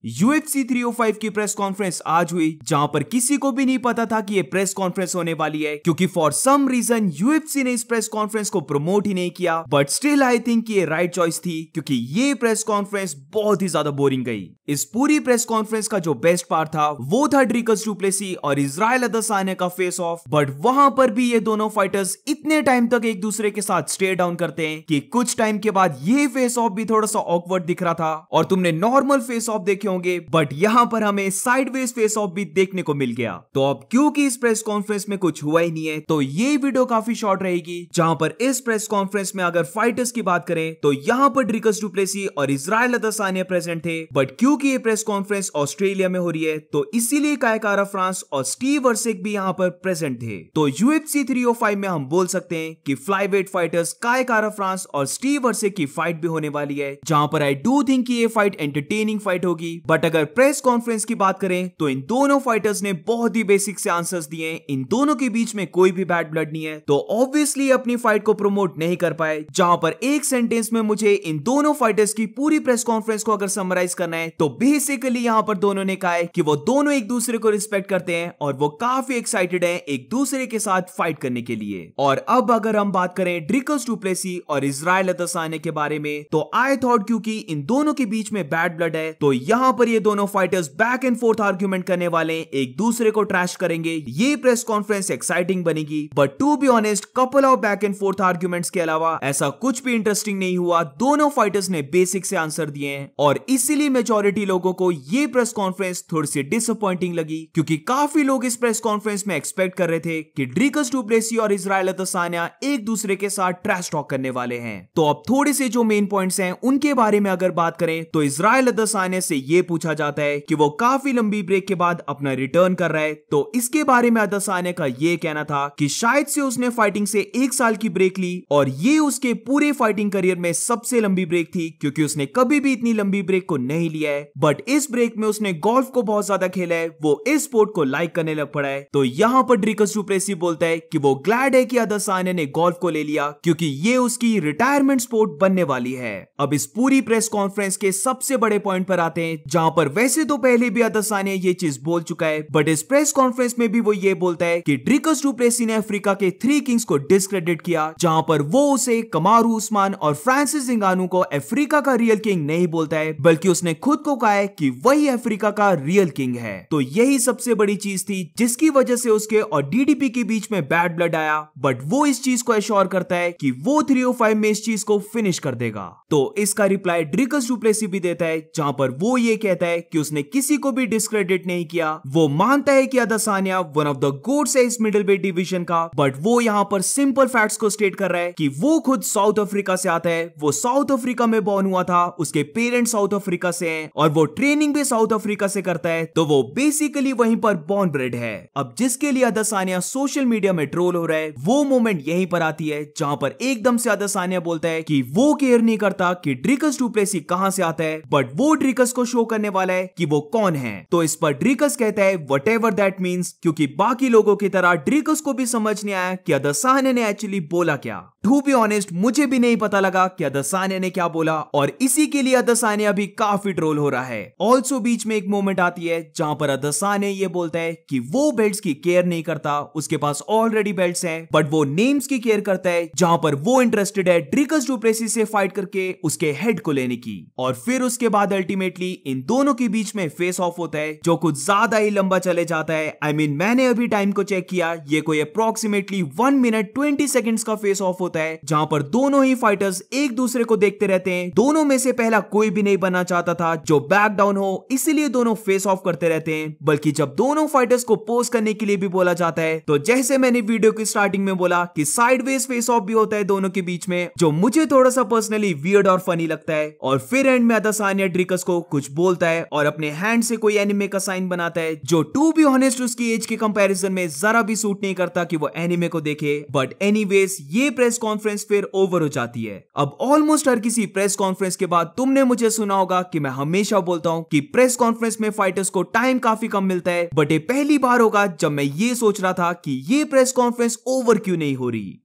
UFC 305 की press conference आज हुई, जहां पर किसी को भी नहीं पता था कि ये प्रेस कॉन्फ्रेंस होने वाली है, क्योंकि फॉर सम रीजन UFC ने इस प्रेस कॉन्फ्रेंस को प्रमोट ही नहीं किया। बट स्टिल आई थिंक ये राइट चॉइस थी, क्योंकि ये प्रेस कॉन्फ्रेंस बहुत ही ज्यादा बोरिंग गई। इस पूरी प्रेस कॉन्फ्रेंस का जो बेस्ट पार्ट था वो था ड्रिकस डू प्लेसी और इजराइल अदेसाया का फेस ऑफ। बट वहां पर भी ये दोनों फाइटर्स इतने टाइम तक एक दूसरे के साथ स्टे डाउन करते हैं कि कुछ टाइम के बाद ये फेस ऑफ भी थोड़ा सा ऑकवर्ड दिख रहा था। और तुमने नॉर्मल फेस ऑफ देखे होंगे, बट यहां पर हमें साइडवेज फेस ऑफ भी देखने को मिल गया। तो अब क्योंकि इस प्रेस कॉन्फ्रेंस में कुछ हुआ ही नहीं है, तो ये वीडियो काफी शॉर्ट रहेगी। जहां पर इस प्रेस कॉन्फ्रेंस में अगर फाइटर्स की बात करें तो यहां पर ड्रिकस डू प्लेसी और इजराइल अदेसाया प्रेजेंट थे। बट क्योंकि ये प्रेस कॉन्फ्रेंस ऑस्ट्रेलिया में हो रही है, तो इसीलिए काय कारा फ्रांस और स्टीव वर्सिक भी यहां पर प्रेजेंट थे। तो UFC 305 में हम बोल सकते हैं कि फ्लाईवेट फाइटर्स काय कारा फ्रांस और स्टीव वर्सिक की फाइट भी होने वाली है, जहां पर आई डू थिंक कि ये फाइट एंटरटेनिंग फाइट होगी। बट अगर प्रेस कॉन्फ्रेंस की बात करें तो इन दोनों फाइटर्स ने बहुत ही बेसिक से आंसर्स दिए। इन दोनों के बीच में कोई भी बैड ब्लड नहीं है, तो ऑब्वियसली अपनी फाइट को प्रमोट नहीं कर पाए। जहां पर एक सेंटेंस में मुझे इन दोनों फाइटर्स की पूरी प्रेस कॉन्फ्रेंस को अगर समराइज करना है, तो बेसिकली यहां पर दोनों ने कहा है कि वो दोनों एक दूसरे को रिस्पेक्ट करते हैं और वो काफी एक्साइटेड हैं एक दूसरे के साथ फाइट करने के लिए। और अब अगर हम बात करें ड्रिकस डू प्लेसी और इजराइल अदेसाया के बारे में, तो आई थॉट क्योंकि इन दोनों के बीच में बैड ब्लड है, तो यहां पर ये दोनों fighters back and forth argument करने वाले, एक दूसरे को ट्रैश करेंगे। ये प्रेस कॉन्फ्रेंस एक्साइटिंग बनेगी। But to be honest, couple of back and forth arguments के अलावा ऐसा कुछ भी इंटरेस्टिंग नहीं हुआ। दोनों फाइटर्स ने बेसिक से आंसर दिए हैं और इसीलिए मेजॉरिटी लोगों को ये प्रेस कॉन्फ्रेंस थोड़ी सी डिसअपॉइंटिंग लगी, क्योंकि काफी लोग इस प्रेस कॉन्फ्रेंस में एक्सपेक्ट कर रहे थे कि ड्रिकस डू प्लेसी और इजराइल अदेसाया एक दूसरे के साथ ट्रैश टॉक करने वाले हैं। तो अब थोड़े से जो मेन पॉइंट्स हैं उनके बारे में अगर बात करें, तो इजराइल अदेसाया से ये पूछा जाता है कि वो काफी लंबी ब्रेक के बाद अपना रिटर्न कर रहा है। तो इसके बारे में अदेसाया का ये कहना था कि शायद से उसने फाइटिंग से 1 साल की ब्रेक ली और ये उसके पूरे फाइटिंग करियर में सबसे लंबी ब्रेक थी, क्योंकि उसने कभी भी इतनी लंबी ब्रेक को नहीं लिया है। बट इस ब्रेक में उसने गोल्फ को बहुत ज्यादा खेला है, वो इस स्पोर्ट को लाइक करने लग पड़ा है। तो यहां पर ड्रिकस डू प्लेसी बोलता है कि वो ग्लैड है कि अदेसाया ने गोल्फ को ले लिया, क्योंकि ये उसकी रिटायरमेंट स्पोर्ट बनने वाली है। अब इस पूरी प्रेस कॉन्फ्रेंस के सबसे बड़े पॉइंट पर आते हैं, जहां पर वैसे तो पहले भी अदेसाया ये चीज बोल चुका है, बट इस प्रेस कॉन्फ्रेंस में भी वो ये बोलता है कि ड्रिकस डू प्लेसी ने अफ्रीका के 3 किंग्स को डिस्क्रेडिट किया, जहां पर वो उसे कमारू उस्मान और फ्रांसिस इंगानू को अफ्रीका का रियल किंग नहीं बोलता है, बल्कि उसने खुद को कहा है कि वही अफ्रीका का रियल किंग है। तो यही सबसे बड़ी चीज थी जिसकी वजह से उसके और DDP के बीच में बैड ब्लड आया। बट वो इस चीज को एश्योर करता है कि वो 305 में इस चीज को फिनिश कर देगा। तो इसका रिप्लाई ड्रिकस डू प्लेसी भी देता है, जहां पर वो ये कहता है कि उसने किसी को भी डिस्क्रेडिट नहीं किया। वो मानता है कि अदेसाया वन ऑफ द गोट्स है इस मिडिल वेट डिवीजन का, बट वो यहां पर सिंपल फैक्ट्स को स्टेट कर रहा है कि वो खुद साउथ अफ्रीका से आता है, वो साउथ अफ्रीका में बॉर्न हुआ था, उसके पेरेंट्स साउथ अफ्रीका से हैं और वो ट्रेनिंग भी साउथ अफ्रीका से करता है, तो वो बेसिकली वहीं पर बॉर्न ब्रेड है। अब जिसके लिए अदेसाया सोशल मीडिया में ट्रोल हो रहा है, वो मोमेंट यहीं पर आती है, जहां पर एकदम से अदेसाया बोलता है कि वो केयर नहीं करता कि ड्रिकस डू प्लेसी कहां से आता है, बट वो ड्रिकस को शो करने वाला है कि वो कौन है। तो इस पर ड्रिकस कहता है व्हाटएवर दैट मींस, क्योंकि बाकी लोगों की तरह ड्रिकस को भी समझ नहीं आया कि अदेसाया ने एक्चुअली बोला क्या। टू बी ऑनेस्ट, मुझे भी नहीं पता लगा कि अदेसाया ने क्या बोला और इसी के लिए अदेसाया भी काफी ट्रोल हो रहा है। ऑल्सो बीच में एक मोमेंट आती है जहां पर अदेसाया ये बोलता है कि वो बेल्ट्स की केयर नहीं करता, उसके पास ऑलरेडी बेल्ट्स हैं, बट वो नेम्स की केयर करता है, जहां पर वो इंटरेस्टेड है ड्रिकस डू प्लेसी से फाइट करके उसके हेड को लेने की। और फिर उसके बाद अल्टीमेटली इन दोनों के बीच में फेस ऑफ होता है, जो कुछ ज्यादा ही लंबा चले जाता है। आई मीन मैंने अभी टाइम को चेक किया, ये कोई अप्रोक्सीमेटली 1 मिनट 20 सेकंड्स का फेस ऑफ होता है, जहां पर दोनों ही फाइटर्स एक दूसरे को देखते रहते हैं। दोनों में से पहला कोई भी नहीं बनना चाहता था जो बैक डाउन हो, इसीलिए दोनों फेस ऑफ करते रहते हैं। बल्कि जब दोनों फाइटर्स को पोज करने के लिए भी बोला जाता है, तो जैसे मैंने वीडियो की स्टार्टिंग में बोला कि साइडवेज फेस ऑफ भी होता है दोनों के बीच में, जो मुझे थोड़ा सा पर्सनली वियर्ड और फनी लगता है। और फिर एंड में अदेसाया ड्रिकस को कुछ बोलता है और अपने हैंड से कोई एनिमे का साइन बनाता है, जो टू बी ऑनेस्ट उसकी एज के कंपैरिजन में जरा भी सूट नहीं करता कि वो एनिमे को देखे। बट एनीवेज, ये प्रेस कॉन्फ्रेंस फिर ओवर हो जाती है। अब ऑलमोस्ट हर किसी प्रेस कॉन्फ्रेंस के बाद तुमने मुझे सुना होगा कि मैं हमेशा बोलता हूं कि प्रेस कॉन्फ्रेंस में फाइटर्स को टाइम काफी कम मिलता है, बट ये पहली बार होगा जब मैं ये सोच रहा था कि ये प्रेस कॉन्फ्रेंस ओवर क्यों नहीं हो रही।